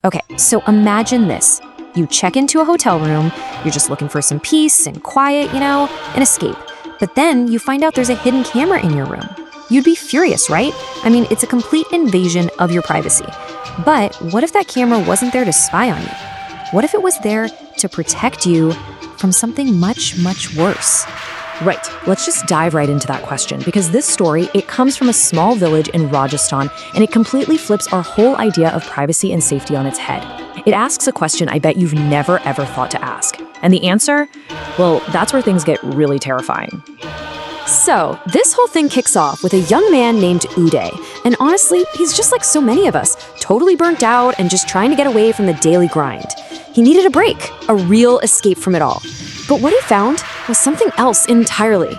Okay, so imagine this. You check into a hotel room, you're just looking for some peace and quiet, and escape. But then you find out there's a hidden camera in your room. You'd be furious, right? I mean, it's a complete invasion of your privacy. But what if that camera wasn't there to spy on you? What if it was there to protect you from something much, much worse? Right, let's just dive right into that question because this story, it comes from a small village in Rajasthan and it completely flips our whole idea of privacy and safety on its head. It asks a question I bet you've never ever thought to ask. And the answer? Well, that's where things get really terrifying. So, this whole thing kicks off with a young man named Uday. And honestly, he's just like so many of us, totally burnt out and just trying to get away from the daily grind. He needed a break, a real escape from it all. But what he found was something else entirely.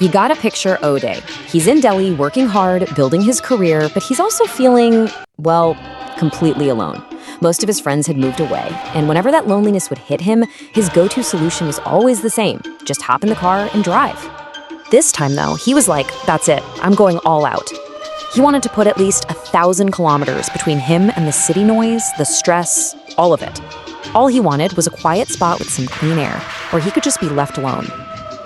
You gotta picture Uday. He's in Delhi working hard, building his career, but he's also feeling, well, completely alone. Most of his friends had moved away, and whenever that loneliness would hit him, his go-to solution was always the same: just hop in the car and drive. This time, though, he was like, that's it, I'm going all out. He wanted to put at least 1,000 kilometers between him and the city noise, the stress, all of it. All he wanted was a quiet spot with some clean air, where he could just be left alone.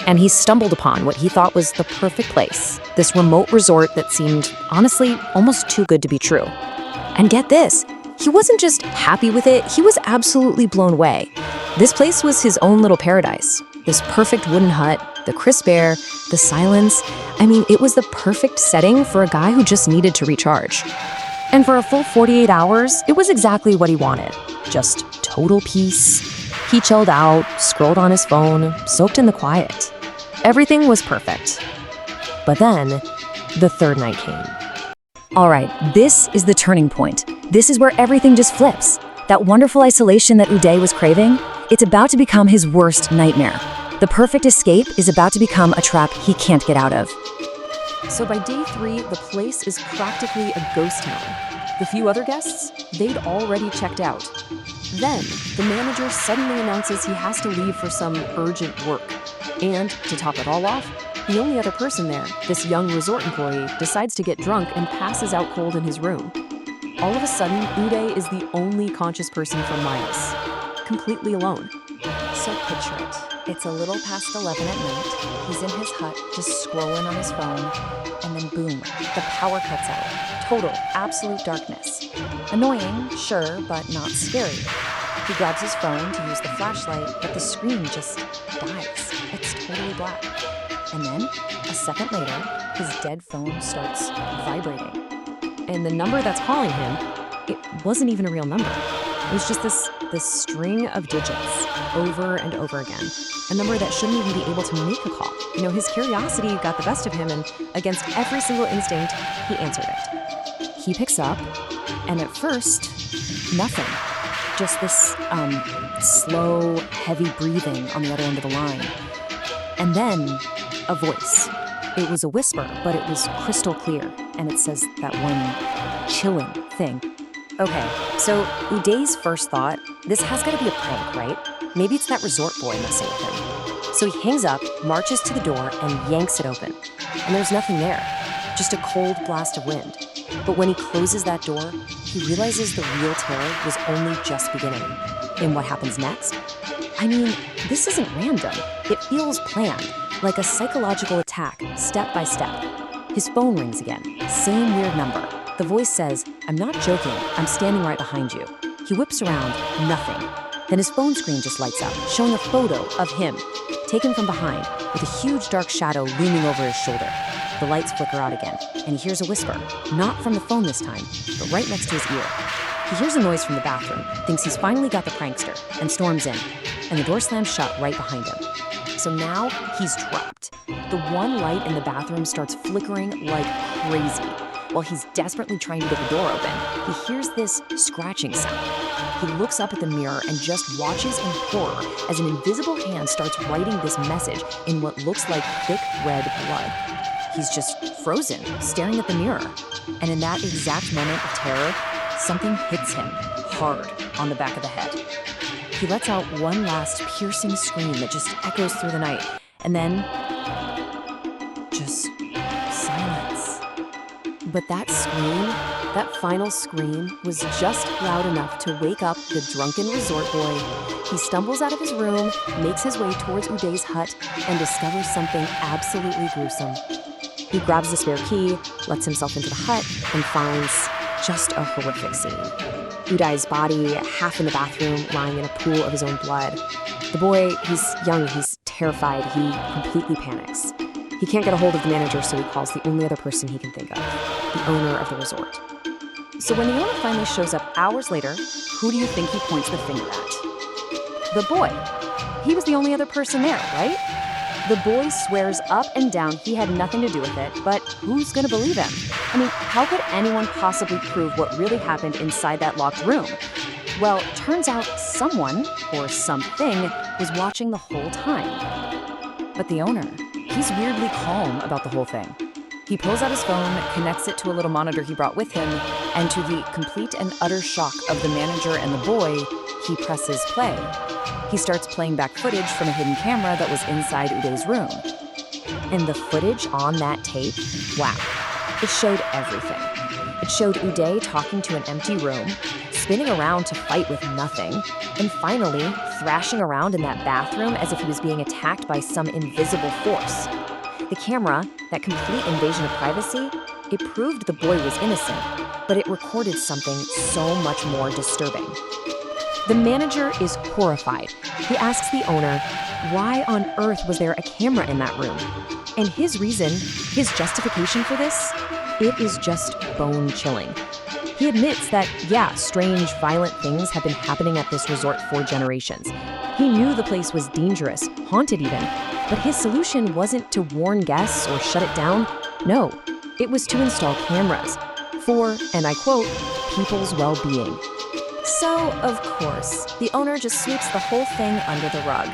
And he stumbled upon what he thought was the perfect place, this remote resort that seemed, honestly, almost too good to be true. And get this, he wasn't just happy with it, he was absolutely blown away. This place was his own little paradise. This perfect wooden hut, the crisp air, the silence. I mean, it was the perfect setting for a guy who just needed to recharge. And for a full 48 hours, it was exactly what he wanted. Just total peace. He chilled out, scrolled on his phone, soaked in the quiet. Everything was perfect. But then, the third night came. All right, this is the turning point. This is where everything just flips. That wonderful isolation that Uday was craving, it's about to become his worst nightmare. The perfect escape is about to become a trap he can't get out of. So by day 3, the place is practically a ghost town. The few other guests, they'd already checked out. Then, the manager suddenly announces he has to leave for some urgent work. And, to top it all off, the only other person there, this young resort employee, decides to get drunk and passes out cold in his room. All of a sudden, Uday is the only conscious person for miles, completely alone. So picture it. It's a little past 11 at night. He's in his hut, just scrolling on his phone. And then boom, the power cuts out. Total, absolute darkness. Annoying, sure, but not scary. He grabs his phone to use the flashlight, but the screen just dies. It's totally black. And then, a second later, his dead phone starts vibrating. And the number that's calling him, it wasn't even a real number. It was just this string of digits over and over again. A number that shouldn't even be able to make a call. His curiosity got the best of him, and against every single instinct, he answered it. He picks up, and at first, nothing. Just this slow, heavy breathing on the other end of the line. And then, a voice. It was a whisper, but it was crystal clear, and it says that one chilling thing. Okay, so Uday's first thought, this has got to be a prank, right? Maybe it's that resort boy messing with him. So he hangs up, marches to the door, and yanks it open. And there's nothing there, just a cold blast of wind. But when he closes that door, he realizes the real terror was only just beginning. And what happens next? I mean, this isn't random. It feels planned, like a psychological attack, step by step. His phone rings again, same weird number. The voice says, "I'm not joking, I'm standing right behind you." He whips around, nothing. Then his phone screen just lights up, showing a photo of him, taken from behind, with a huge dark shadow looming over his shoulder. The lights flicker out again, and he hears a whisper, not from the phone this time, but right next to his ear. He hears a noise from the bathroom, thinks he's finally got the prankster, and storms in, and the door slams shut right behind him. So now he's trapped. The one light in the bathroom starts flickering like crazy. While he's desperately trying to get the door open, he hears this scratching sound. He looks up at the mirror and just watches in horror as an invisible hand starts writing this message in what looks like thick red blood. He's just frozen, staring at the mirror. And in that exact moment of terror, something hits him hard on the back of the head. He lets out one last piercing scream that just echoes through the night, and then just silence. But that final scream, was just loud enough to wake up the drunken resort boy. He stumbles out of his room, makes his way towards Uday's hut, and discovers something absolutely gruesome. He grabs the spare key, lets himself into the hut, and finds just a horrific scene. Uday's body, half in the bathroom, lying in a pool of his own blood. The boy, he's young, he's terrified, he completely panics. He can't get a hold of the manager, so he calls the only other person he can think of, the owner of the resort. So when the owner finally shows up hours later, who do you think he points the finger at? The boy. He was the only other person there, right? The boy swears up and down he had nothing to do with it, but who's gonna believe him? I mean, how could anyone possibly prove what really happened inside that locked room? Well, turns out someone, or something, was watching the whole time. But the owner, he's weirdly calm about the whole thing. He pulls out his phone, connects it to a little monitor he brought with him, and to the complete and utter shock of the manager and the boy, he presses play. He starts playing back footage from a hidden camera that was inside Uday's room. And the footage on that tape, wow, it showed everything. It showed Uday talking to an empty room, spinning around to fight with nothing, and finally thrashing around in that bathroom as if he was being attacked by some invisible force. The camera, that complete invasion of privacy, it proved the boy was innocent, but it recorded something so much more disturbing. The manager is horrified. He asks the owner, why on earth was there a camera in that room? And his reason, his justification for this, it is just bone-chilling. He admits that, yeah, strange, violent things have been happening at this resort for generations. He knew the place was dangerous, haunted even, but his solution wasn't to warn guests or shut it down. No, it was to install cameras for, and I quote, people's well-being. So, of course, the owner just sweeps the whole thing under the rug.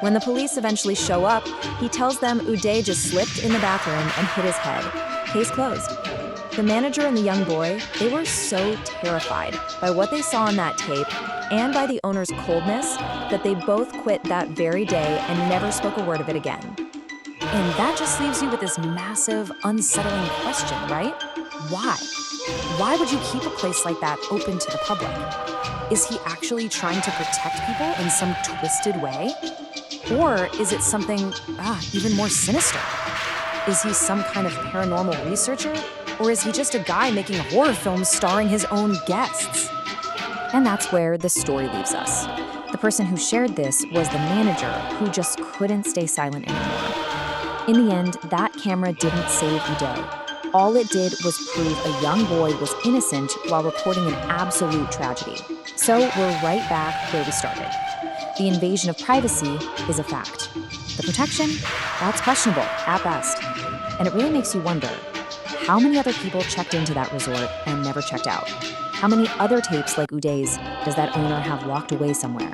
When the police eventually show up, he tells them Uday just slipped in the bathroom and hit his head. Case closed. The manager and the young boy, they were so terrified by what they saw on that tape and by the owner's coldness that they both quit that very day and never spoke a word of it again. And that just leaves you with this massive, unsettling question, right? Why? Why would you keep a place like that open to the public? Is he actually trying to protect people in some twisted way? Or is it something, even more sinister? Is he some kind of paranormal researcher? Or is he just a guy making horror films starring his own guests? And that's where the story leaves us. The person who shared this was the manager who just couldn't stay silent anymore. In the end, that camera didn't save Uday. All it did was prove a young boy was innocent while recording an absolute tragedy. So we're right back where we started. The invasion of privacy is a fact. The protection, that's questionable at best. And it really makes you wonder, how many other people checked into that resort and never checked out? How many other tapes like Uday's does that owner have locked away somewhere?